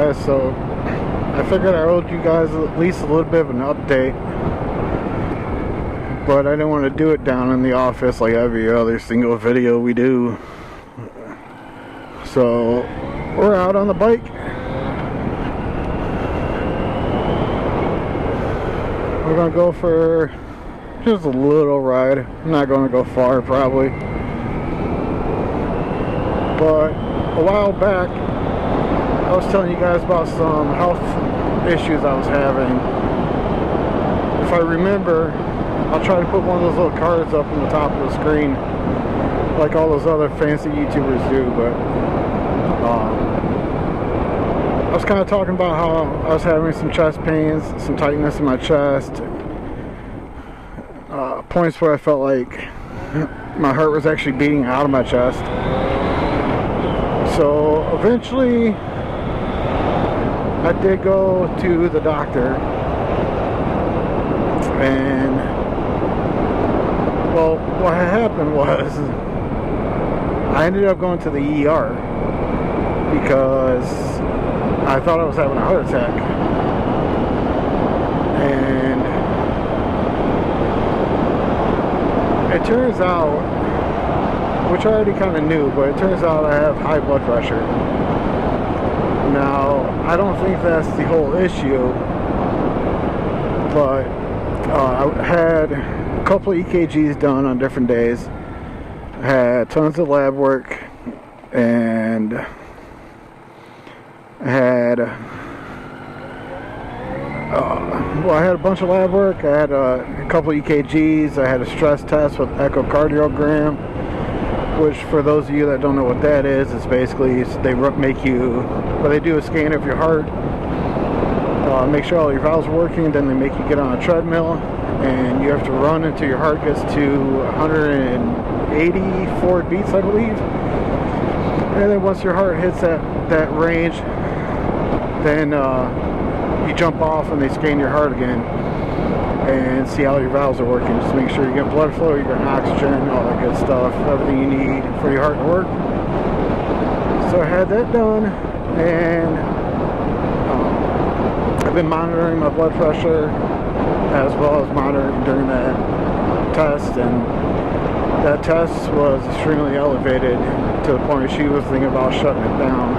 guys, so I figured I owed you guys at least a little bit of an update. But I didn't want to do it down in the office like every other single video we do. So we're out on the bike. We're gonna go for just a little ride. I'm not gonna go far probably. But a while back I was telling you guys about some health issues I was having. If I remember, I'll try to put one of those little cards up on the top of the screen like all those other fancy YouTubers do, but I was kind of talking about how I was having some chest pains, some tightness in my chest, points where I felt like my heart was actually beating out of my chest. So eventually I did go to the doctor, and well, what happened was I ended up going to the ER because I thought I was having a heart attack. And it turns out, which I already kind of knew, but it turns out I have high blood pressure. Now, I don't think that's the whole issue, but I had a couple of EKGs done on different days. I had tons of lab work, and I had I had a bunch of lab work. I had a couple of EKGs. I had a stress test with echocardiogram, which, for those of you that don't know what that is, basically they make you, well, they do a scan of your heart, make sure all your valves are working, then they make you get on a treadmill, and you have to run until your heart gets to 184 beats, I believe. And then once your heart hits that range, then you jump off and they scan your heart again and see how your valves are working, just to make sure you get blood flow, you get oxygen, all that good stuff, everything you need for your heart to work. So I had that done, and I've been monitoring my blood pressure as well as monitoring during that test, and that test was extremely elevated to the point she was thinking about shutting it down.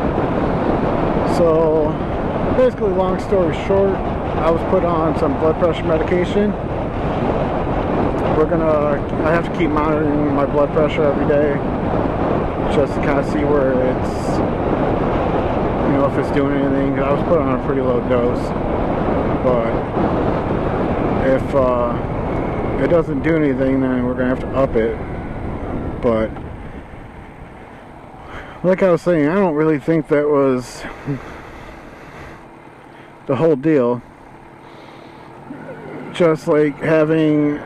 So basically, long story short, I was put on some blood pressure medication. I have to keep monitoring my blood pressure every day, just to kind of see where it's, if it's doing anything. I was put on a pretty low dose, but if it doesn't do anything, then we're gonna have to up it. But like I was saying, I don't really think that was the whole deal. Just like having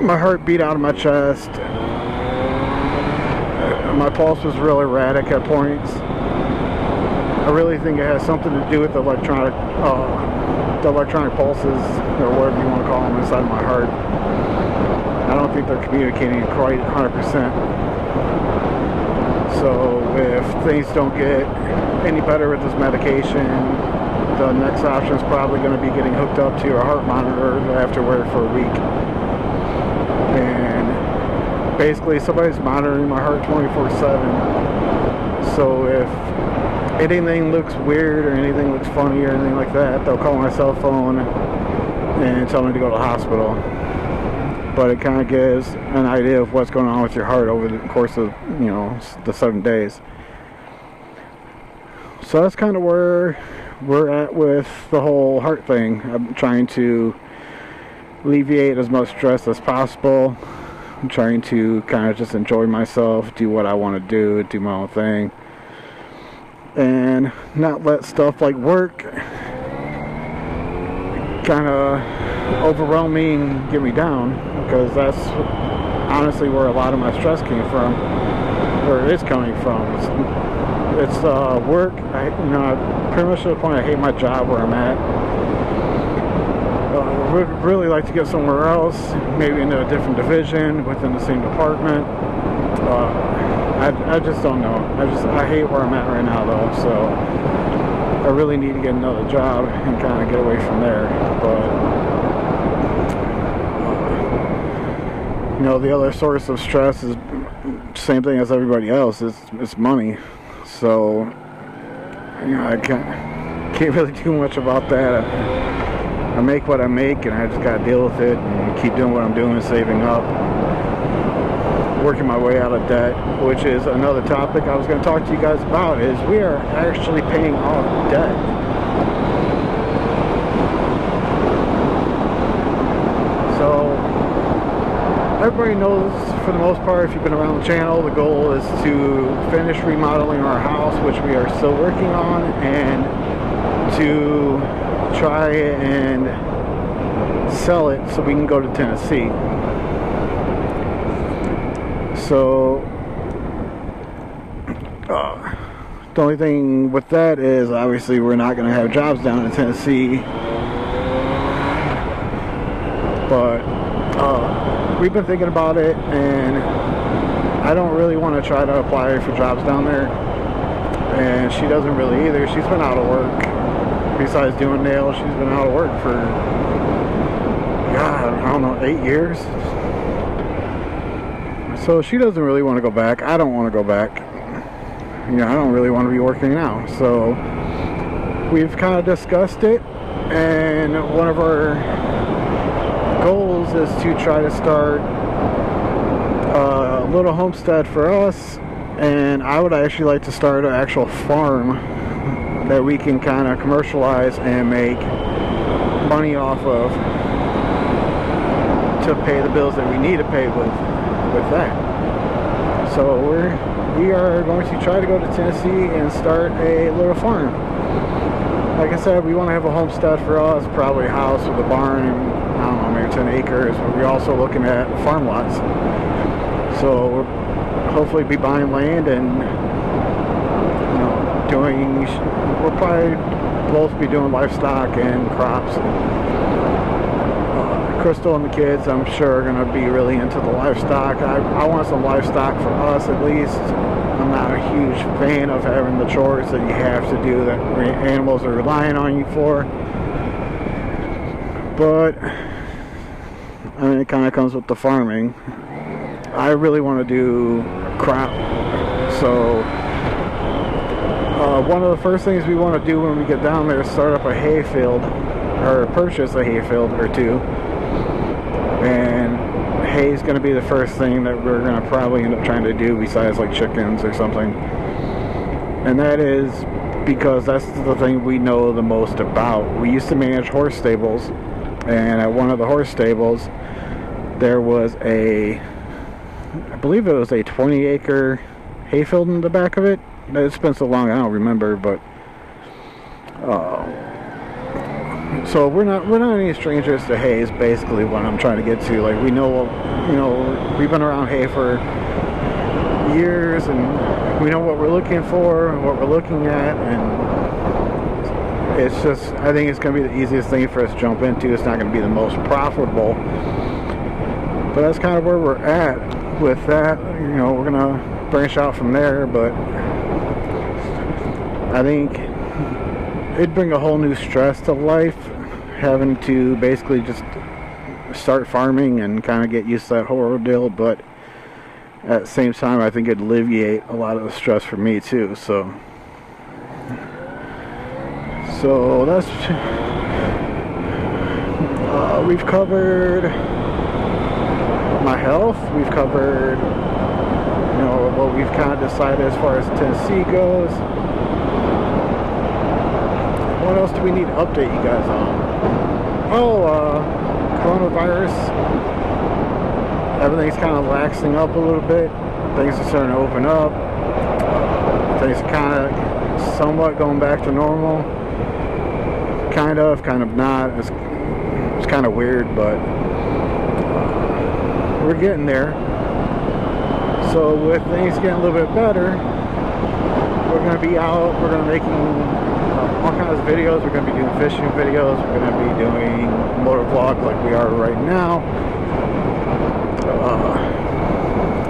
my heart beat out of my chest, my pulse was real erratic at points. I really think it has something to do with the electronic pulses, or whatever you want to call them, inside of my heart. I don't think they're communicating quite 100%. So if things don't get any better with this medication, the next option is probably going to be getting hooked up to a heart monitor that I have to wear for a week. And basically somebody's monitoring my heart 24/7. So if anything looks weird or anything looks funny or anything like that, they'll call my cell phone and tell me to go to the hospital. But it kind of gives an idea of what's going on with your heart over the course of, the 7 days. So that's kind of where we're at with the whole heart thing. I'm trying to alleviate as much stress as possible. I'm trying to kind of just enjoy myself, do what I want to do my own thing, and not let stuff like work kind of overwhelm me and get me down, because that's honestly where a lot of my stress came from, where it is coming from. It's work. I pretty much to the point I hate my job where I'm at. I would really like to get somewhere else, maybe into a different division within the same department. I just don't know. I hate where I'm at right now, though. So I really need to get another job and kind of get away from there. But you know, the other source of stress is same thing as everybody else. It's money. So you know, I can't really do much about that. I make what I make, and I just gotta deal with it and keep doing what I'm doing, saving up, working my way out of debt, which is another topic I was going to talk to you guys about. Is we are actually paying off debt. So everybody knows, for the most part, if you've been around the channel, the goal is to finish remodeling our house, which we are still working on, and to try and sell it so we can go to Tennessee. So the only thing with that is obviously we're not going to have jobs down in Tennessee, but we've been thinking about it, and I don't really want to try to apply for jobs down there, and she doesn't really either. She's been out of work. Besides doing nails, she's been out of work for, God, I don't know, 8 years. So she doesn't really want to go back. I don't want to go back. You know, I don't really want to be working now. So we've kind of discussed it, and one of our goals is to try to start a little homestead for us, and I would actually like to start an actual farm that we can kind of commercialize and make money off of to pay the bills that we need to pay with that. So we are going to try to go to Tennessee and start a little farm. Like I said, we want to have a homestead for us, probably a house with a barn, and I don't know, maybe 10 acres, but we're also looking at farm lots. So we'll hopefully be buying land and we'll probably both be doing livestock and crops. Crystal and the kids, I'm sure, are going to be really into the livestock. I want some livestock for us at least. I'm not a huge fan of having the chores that you have to do that animals are relying on you for. But I mean, it kind of comes with the farming. I really want to do crop. So one of the first things we want to do when we get down there is start up a hay field, or purchase a hay field or two. And hay is going to be the first thing that we're going to probably end up trying to do, besides like chickens or something. And that is because that's the thing we know the most about. We used to manage horse stables, and at one of the horse stables there was I believe it was a 20-acre hayfield in the back of it. It's been so long I don't remember, but so we're not any strangers to hay is basically what I'm trying to get to. Like, we know, we've been around hay for years, and we know what we're looking for and what we're looking at, and it's just, I think it's going to be the easiest thing for us to jump into. It's not going to be the most profitable, but that's kind of where we're at with that. We're going to branch out from there, but I think it'd bring a whole new stress to life, having to basically just start farming and kind of get used to that whole ordeal. But at the same time, I think it'd alleviate a lot of the stress for me too. So that's we've covered my health. We've covered what we've kind of decided as far as Tennessee goes. What else do we need to update you guys on? Coronavirus. Everything's kind of laxing up a little bit. Things are starting to open up. Things are kind of somewhat going back to normal. Kind of not. It's kind of weird, but we're getting there. So with things getting a little bit better, we're going to be out. We're going to be making all kinds of videos. We're going to be doing fishing videos. We're going to be doing motovlog like we are right now.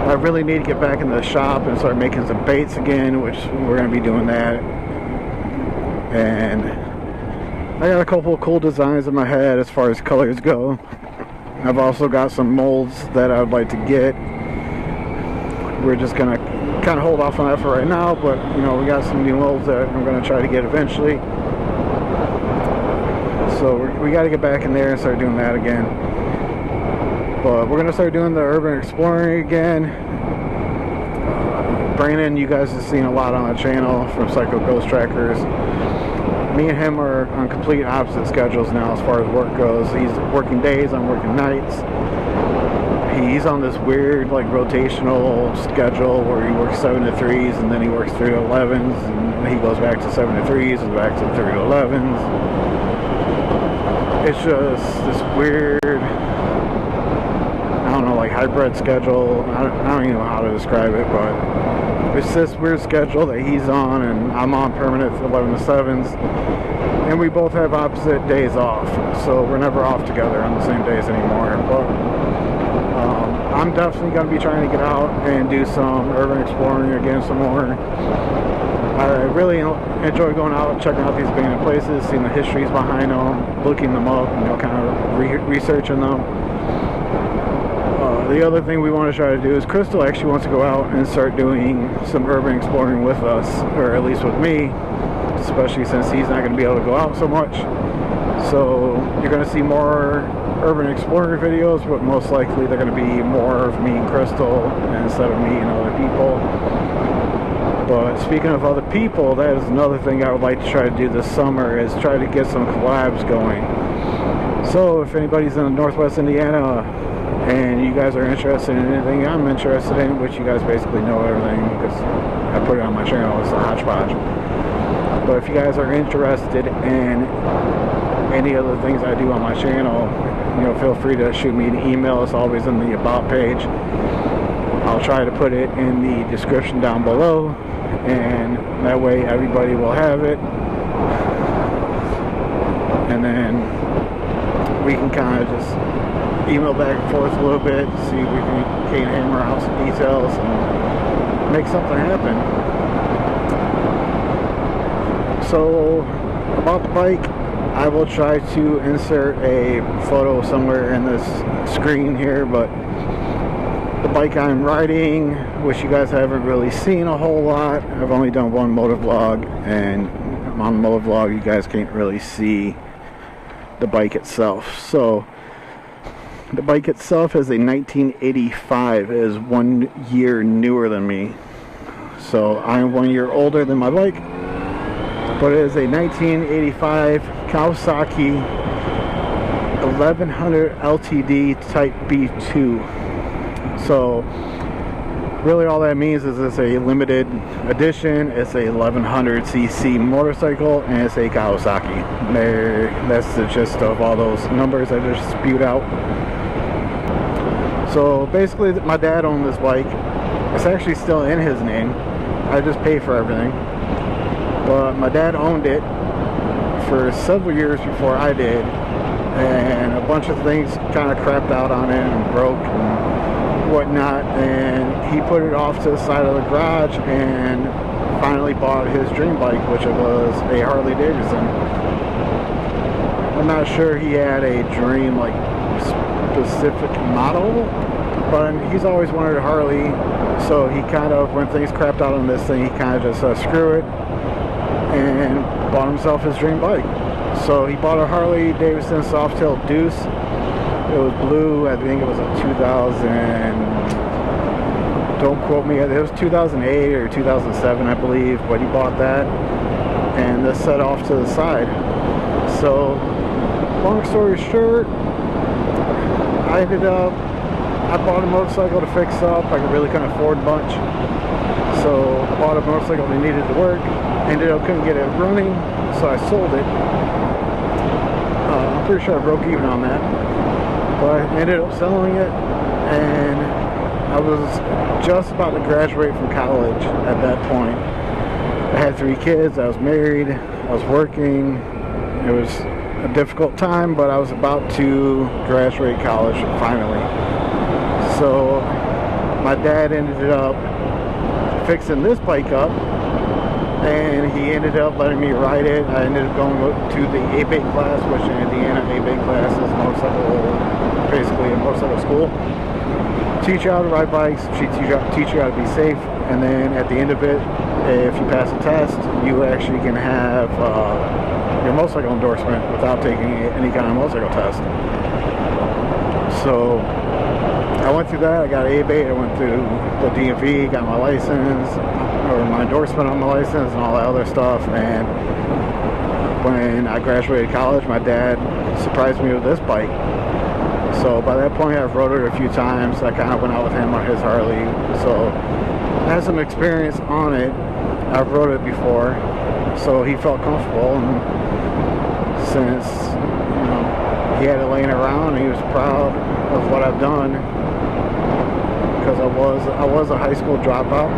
I really need to get back in the shop and start making some baits again, which we're going to be doing that. and I got a couple of cool designs in my head as far as colors go. I've also got some molds that I would like to get. We're just gonna kind of hold off on that for right now, but you know, we got some new molds that I'm gonna try to get eventually. So we got to get back in there and start doing that again. But we're gonna start doing the urban exploring again. Brandon, you guys have seen a lot on the channel from Psycho Ghost Trackers. Me and him are on complete opposite schedules now as far as work goes. He's working days, I'm working nights. He's on this weird like rotational schedule where he works 7 to 3s and then he works 3 to 11s and he goes back to 7 to 3s and back to 3 to 11s. It's just this weird, I don't know, like hybrid schedule. I don't even know how to describe it, but it's this weird schedule that he's on and I'm on permanent 11 to 7s, and we both have opposite days off, so we're never off together on the same days anymore. But I'm definitely going to be trying to get out and do some urban exploring again some more. I really enjoy going out and checking out these abandoned places, seeing the histories behind them, looking them up, you know, kind of researching them. The other thing we want to try to do is Crystal actually wants to go out and start doing some urban exploring with us, or at least with me, especially since he's not going to be able to go out so much. So you're going to see more urban exploring videos, but most likely they're going to be more of me and Crystal instead of me and other people. But speaking of other people, that is another thing I would like to try to do this summer, is try to get some collabs going. So if anybody's in Northwest Indiana and you guys are interested in anything I'm interested in, which you guys basically know everything because I put it on my channel, it's a hodgepodge. But if you guys are interested in any of the things I do on my channel, you know, feel free to shoot me an email. It's always in the About page. I'll try to put it in the description down below, and that way everybody will have it. And then we can kind of just email back and forth a little bit, see if we can hammer out some details and make something happen. So about the bike, I will try to insert a photo somewhere in this screen here, but the bike I'm riding, which you guys haven't really seen a whole lot, I've only done one motovlog, and on the motovlog you guys can't really see the bike itself. So the bike itself is a 1985. It is 1 year newer than me, so I'm 1 year older than my bike. But it is a 1985 Kawasaki 1100 LTD Type B2. So really all that means is it's a limited edition. It's a 1100cc motorcycle, and it's a Kawasaki. That's the gist of all those numbers I just spewed out. So basically my dad owned this bike. It's actually still in his name. I just pay for everything. But my dad owned it for several years before I did, and a bunch of things kind of crapped out on it and broke and whatnot, and he put it off to the side of the garage and finally bought his dream bike, which was a Harley Davidson. I'm not sure he had a dream like specific model, but he's always wanted a Harley, so he kind of, when things crapped out on this thing, he kind of just screw it and bought himself his dream bike. So he bought a Harley Davidson Softail Deuce. It was blue. I think it was a 2000, don't quote me, it was 2008 or 2007 I believe, but he bought that and this set off to the side. So long story short, I bought a motorcycle to fix up. I really couldn't afford much, so I bought a motorcycle that needed to work. Ended up couldn't get it running, so I sold it. I'm pretty sure I broke even on that, but I ended up selling it, and I was just about to graduate from college at that point. I had 3 kids, I was married, I was working. It was a difficult time, but I was about to graduate college finally. So my dad ended up fixing this bike up, and he ended up letting me ride it. I ended up going to the A-Bait class, which in Indiana, A-Bait class is basically a motorcycle school. Teach you how to ride bikes, teach you how to be safe, and then at the end of it, if you pass a test, you actually can have your motorcycle endorsement without taking any kind of motorcycle test. So I went through that. I got A-Bait, I went through the DMV, got my license, or my endorsement on my license and all that other stuff. And when I graduated college, my dad surprised me with this bike. So by that point, I've rode it a few times. I kind of went out with him on his Harley, so I had some experience on it. I've rode it before, so he felt comfortable, and since he had it laying around, he was proud of what I've done, because I was a high school dropout.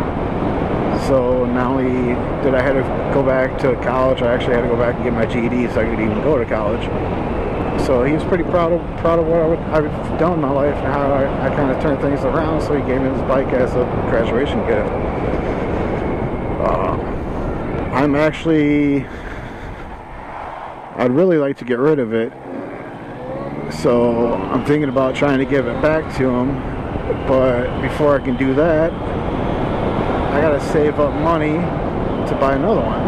So not only did I have to go back to college, I actually had to go back and get my GED so I could even go to college. So he was pretty proud of what I've done in my life and how I kind of turned things around. So he gave me this bike as a graduation gift. I'd really like to get rid of it. So I'm thinking about trying to give it back to him. But before I can do that, I gotta save up money to buy another one.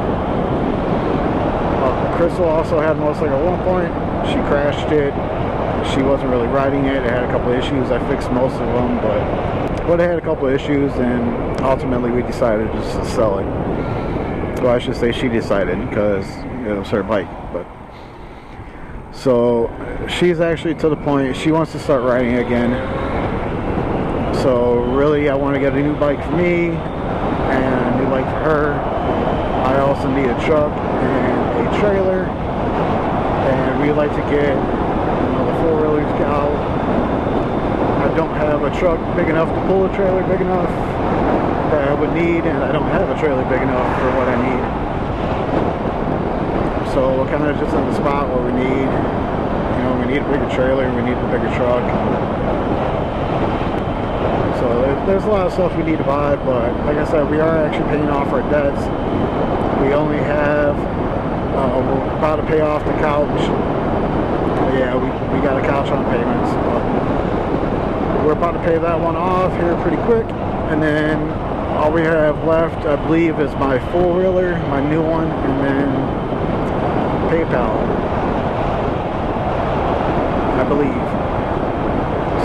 Crystal also had a motorcycle at one point. She crashed it. She wasn't really riding it. It had a couple of issues. I fixed most of them, but it had a couple of issues, and ultimately we decided just to sell it. Well, I should say she decided, because it was her bike. But so she's actually to the point she wants to start riding again. So really, I want to get a new bike for me and a new bike for her. I also need a truck and a trailer, and we'd like to get the four-wheelers out. I don't have a truck big enough to pull a trailer big enough that I would need, and I don't have a trailer big enough for what I need. So we're kind of just in the spot where we need a bigger trailer, we need a bigger truck. So there's a lot of stuff we need to buy, but like I said, we are actually paying off our debts. We only have, we're about to pay off the couch. Yeah, we got a couch on payments, but we're about to pay that one off here pretty quick. And then all we have left, I believe, is my four-wheeler, my new one, and then PayPal, I believe.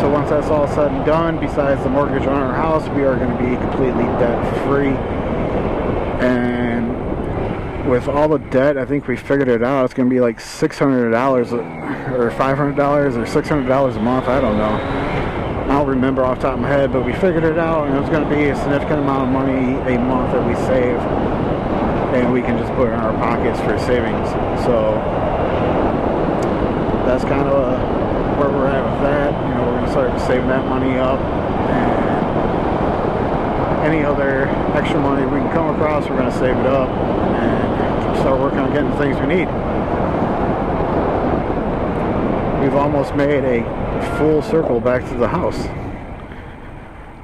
So once that's all said and done, besides the mortgage on our house, we are going to be completely debt-free. And with all the debt, I think we figured it out. It's going to be like $600 or $500 or $600 a month. I don't know. I don't remember off the top of my head, but we figured it out, and it was going to be a significant amount of money a month that we save, and we can just put it in our pockets for savings. So that's kind of where we're at with that. We're going to start saving that money up, and any other extra money we can come across, we're going to save it up and start working on getting the things we need. We've almost made a full circle back to the house.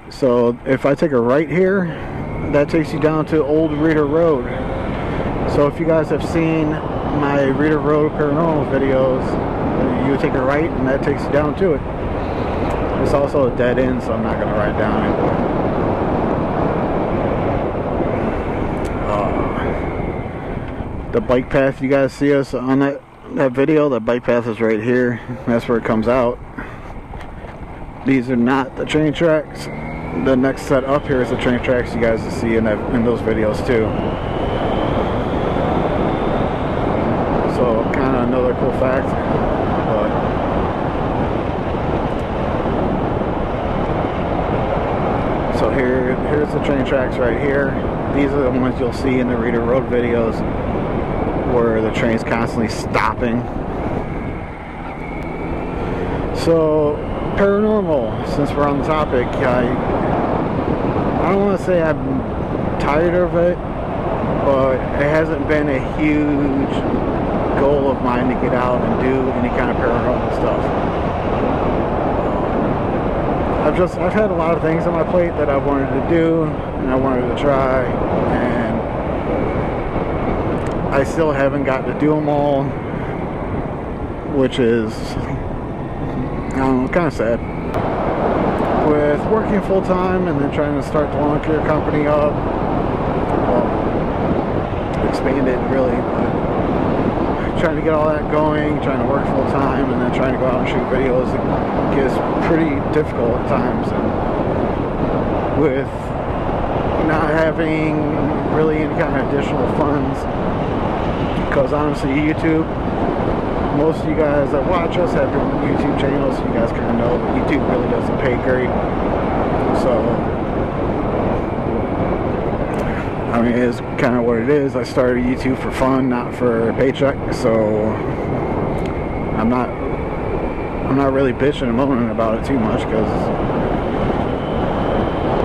So if I take a right here, that takes you down to Old Reader Road. So if you guys have seen my Reader Road paranormal videos, you take a right and that takes you down to it. It's also a dead end, so I'm not going to ride down it. The bike path, you guys see us on that video, the bike path is right here. That's where it comes out. These are not the train tracks. The next set up here is the train tracks you guys will see in those videos too. So kind of another cool fact. So here's the train tracks right here. These are the ones you'll see in the Reader Road videos, where the train's constantly stopping. So paranormal, since we're on the topic, I don't want to say I'm tired of it, but it hasn't been a huge goal of mine to get out and do any kind of paranormal stuff. I've had a lot of things on my plate that I wanted to do and I wanted to try, and I still haven't gotten to do them all, which is, I don't know, kind of sad. With working full time and then trying to start the lawn care company up, well, expand it really, but trying to get all that going, trying to work full time, and then trying to go out and shoot videos, it gets pretty difficult at times. And with not having really any kind of additional funds, because honestly, YouTube, most of you guys that watch us have your own YouTube channels, so you guys kind of know that YouTube really doesn't pay great. So, I mean, it's kind of what it is. I started YouTube for fun, not for a paycheck. So, I'm not really bitching and moaning about it too much, because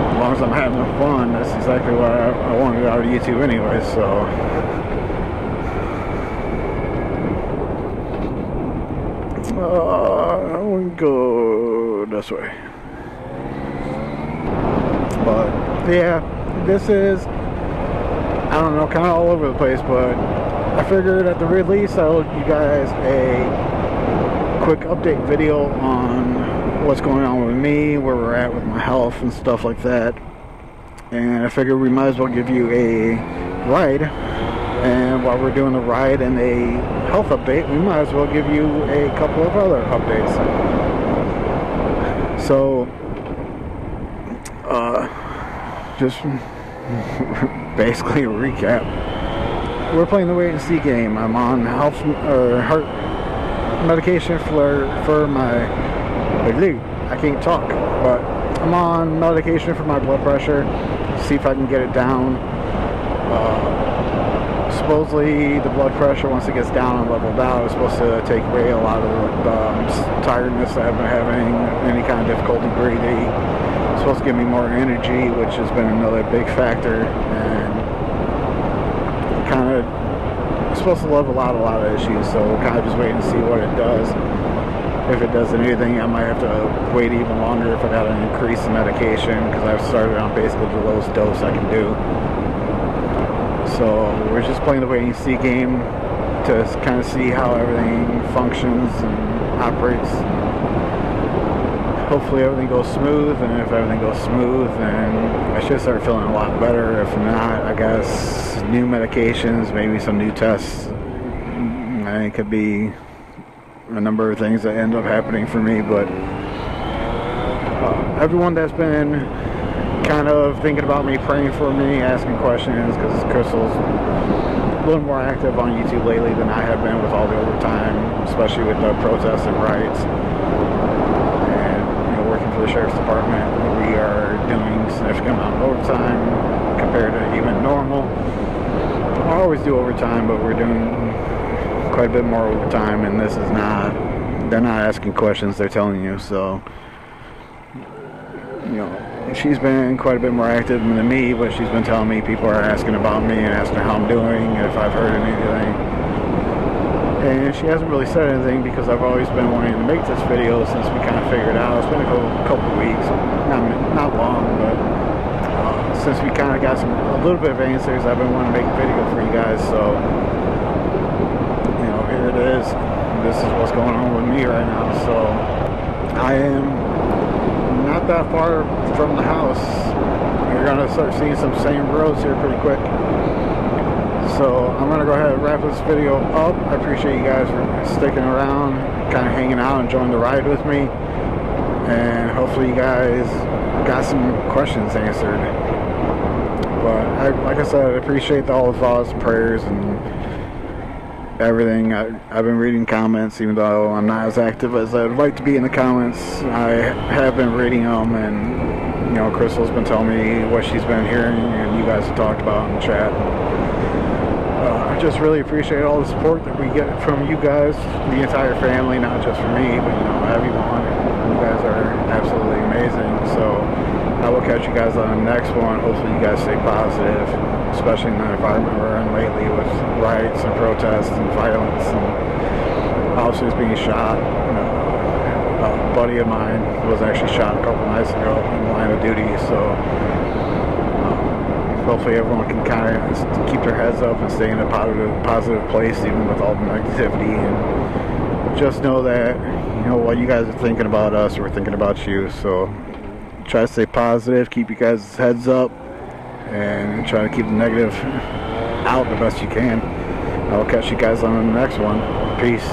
as long as I'm having fun, that's exactly what I wanted out of YouTube anyway. So. We go this way. But yeah, this is, I don't know, kind of all over the place, but I figured at the very least I'll give you guys a quick update video on what's going on with me, where we're at with my health and stuff like that. And I figured we might as well give you a ride, and while we're doing the ride and a health update, we might as well give you a couple of other updates. So, just basically a recap. We're playing the wait and see game. I'm on heart medication for my, I can't talk, but I'm on medication for my blood pressure. See if I can get it down. Supposedly the blood pressure, once it gets down and leveled out, is supposed to take away a lot of the tiredness that I've been having, any kind of difficulty breathing. It's supposed to give me more energy, which has been another big factor, and kind of supposed to level out a lot of issues. So we're kind of just waiting to see what it does. If it does anything, I might have to wait even longer if I got to increase the medication, because I've started on basically the lowest dose I can do. So we're just playing the wait and see game to kind of see how everything functions and operates. Hopefully everything goes smooth, and if everything goes smooth, then I should start feeling a lot better. If not, I guess new medications, maybe some new tests. It could be a number of things that end up happening for me, but everyone that's been kind of thinking about me, praying for me, asking questions, because Crystal's a little more active on YouTube lately than I have been with all the overtime, especially with the protests and riots. And working for the Sheriff's Department, we are doing a significant amount of overtime compared to even normal. I always do overtime, but we're doing quite a bit more overtime, and this is not, they're not asking questions, they're telling you. So, she's been quite a bit more active than me, but she's been telling me people are asking about me and asking how I'm doing, if I've heard anything. And she hasn't really said anything, because I've always been wanting to make this video since we kind of figured out. It's been a couple of weeks, not long, but since we kind of got a little bit of answers, I've been wanting to make a video for you guys. So, here it is. This is what's going on with me right now. So, I am not that far from the house. You're gonna start seeing some same roads here pretty quick. So I'm gonna go ahead and wrap this video up. I appreciate you guys for sticking around, kind of hanging out, enjoying the ride with me, and hopefully you guys got some questions answered. But like I said, I appreciate all the thoughts, prayers, and everything. I've been reading comments, even though I'm not as active as I'd like to be in the comments. I have been reading them, and Crystal's been telling me what she's been hearing, and you guys have talked about in the chat. I just really appreciate all the support that we get from you guys, the entire family, not just for me, but everyone. You guys are absolutely amazing. So I will catch you guys on the next one. Hopefully you guys stay positive, especially in the environment we're in lately with riots and protests and violence and officers being shot. A buddy of mine was actually shot a couple nights ago in the line of duty. So hopefully everyone can kind of keep their heads up and stay in a positive place even with all the negativity, and just know that, you know, while you guys are thinking about us, we're thinking about you. So try to stay positive, keep you guys' heads up, and try to keep the negative out the best you can. I'll catch you guys on the next one. Peace.